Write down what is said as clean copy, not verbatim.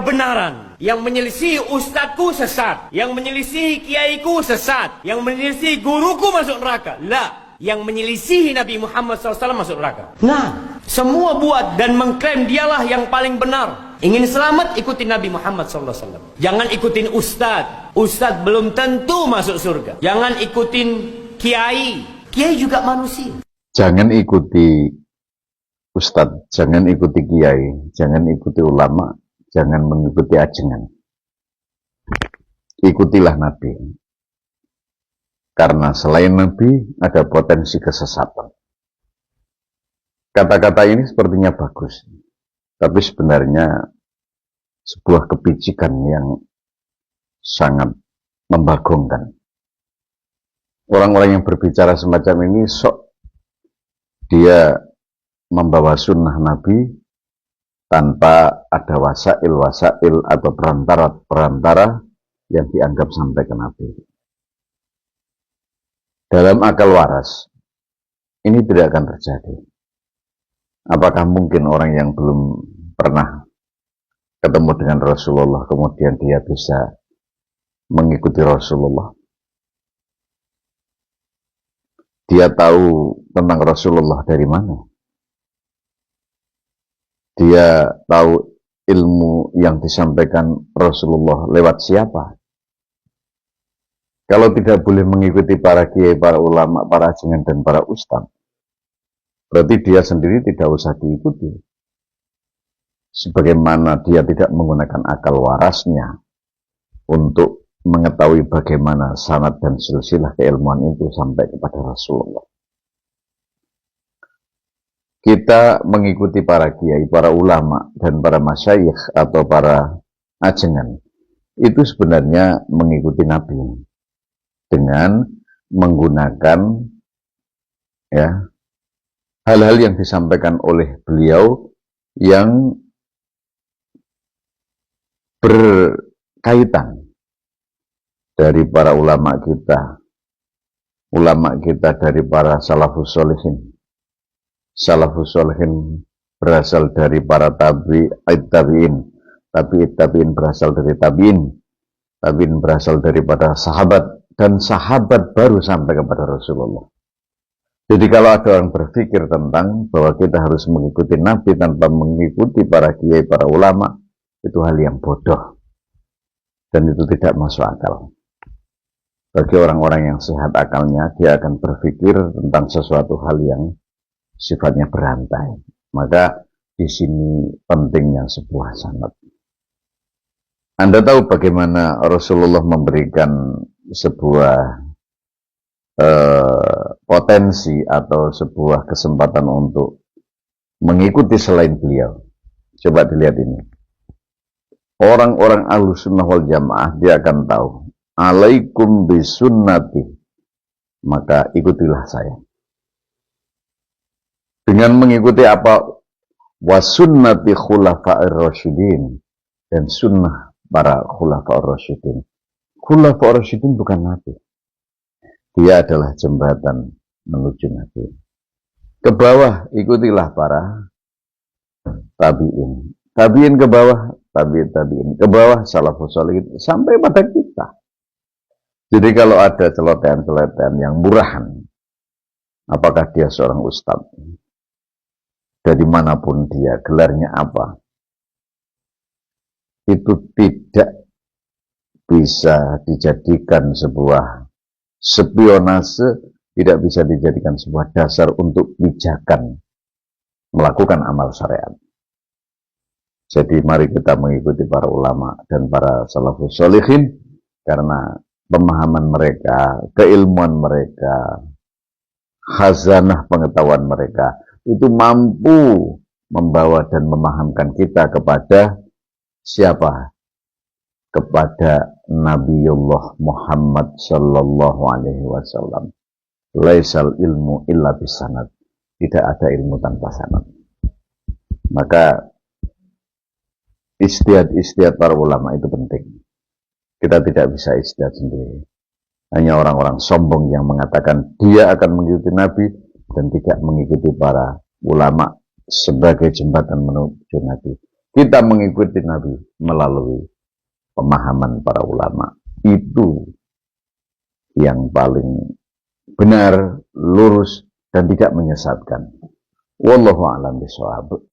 kebenaran. Yang menyelisihi ustadku sesat. Yang menyelisihi kiaiku sesat. Yang menyelisihi guruku masuk neraka. La. Yang menyelisihi Nabi Muhammad SAW masuk neraka. Nah, semua buat dan mengklaim dialah yang paling benar. Ingin selamat, ikutin Nabi Muhammad SAW. Jangan ikutin ustad. Ustad belum tentu masuk surga. Jangan ikutin kiai. Kiai juga manusia. Jangan ikuti ustad, jangan ikuti kiai, jangan ikuti ulama, jangan mengikuti ajengan. Ikutilah Nabi. Karena selain Nabi, ada potensi kesesatan. Kata-kata ini sepertinya bagus. Tapi sebenarnya sebuah kepicikan yang sangat membagongkan. Orang-orang yang berbicara semacam ini sok dia membawa sunnah Nabi tanpa ada wasail atau perantara yang dianggap sampai ke Nabi. Dalam akal waras, ini tidak akan terjadi. Apakah mungkin orang yang belum pernah ketemu dengan Rasulullah, kemudian dia bisa mengikuti Rasulullah? Dia tahu tentang Rasulullah dari mana? Dia tahu ilmu yang disampaikan Rasulullah lewat siapa? Kalau tidak boleh mengikuti para kiai, para ulama, para ajengan, dan para ustadz, berarti dia sendiri tidak usah diikuti. Sebagaimana dia tidak menggunakan akal warasnya untuk mengetahui bagaimana sanad dan silsilah keilmuan itu sampai kepada Rasulullah. Kita mengikuti para kiai, para ulama, dan para masyayikh atau para ajengan, itu sebenarnya mengikuti Nabi dengan menggunakan hal-hal yang disampaikan oleh beliau yang berkaitan dari para ulama kita dari para salafus sholihin. Salafus sholihin berasal dari para tabi'in, tabi'in berasal dari tabi'in berasal daripada sahabat, dan sahabat baru sampai kepada Rasulullah. Jadi kalau ada orang berpikir tentang bahwa kita harus mengikuti Nabi tanpa mengikuti para kiai, para ulama, itu hal yang bodoh. Dan itu tidak masuk akal. Bagi orang-orang yang sehat akalnya, dia akan berpikir tentang sesuatu hal yang sifatnya berantai. Maka di sini pentingnya sebuah sanad. Anda tahu bagaimana Rasulullah memberikan sebuah potensi atau sebuah kesempatan untuk mengikuti selain beliau. Coba dilihat ini. Orang-orang Ahlussunnah wal Jamaah dia akan tahu. Alaikum bisunnati. Maka ikutilah saya. Dengan mengikuti apa? Wasunnati khulafa'ir rasyidin. Dan sunnah para khulafa'ir rasyidin. Khulafa'ir rasyidin bukan Nabi. Dia adalah jembatan menuju Nabi. Ke bawah ikutilah para tabi'in. Tabi'in ke bawah, tabi'in ke bawah, salafus sholihin sampai pada kita. Jadi kalau ada celotehan-celotehan yang murahan, apakah dia seorang ustadz? Dari manapun dia, gelarnya apa? Itu tidak bisa dijadikan sebuah spionase, tidak bisa dijadikan sebuah dasar untuk pijakan melakukan amal syariat. Jadi mari kita mengikuti para ulama dan para salafus sholihin karena pemahaman mereka, keilmuan mereka, khazanah pengetahuan mereka itu mampu membawa dan memahamkan kita kepada siapa? Kepada Nabiullah Muhammad sallallahu alaihi wasallam. Laisal ilmu illa bisanad. Tidak ada ilmu tanpa sanad. Maka ijtihad para ulama itu penting. Kita tidak bisa ijtihad sendiri. Hanya orang-orang sombong yang mengatakan dia akan mengikuti Nabi dan tidak mengikuti para ulama sebagai jembatan menuju Nabi. kita mengikuti Nabi melalui pemahaman para ulama. Itu yang paling benar, lurus, dan tidak menyesatkan. Wallahu a'lam bishawab.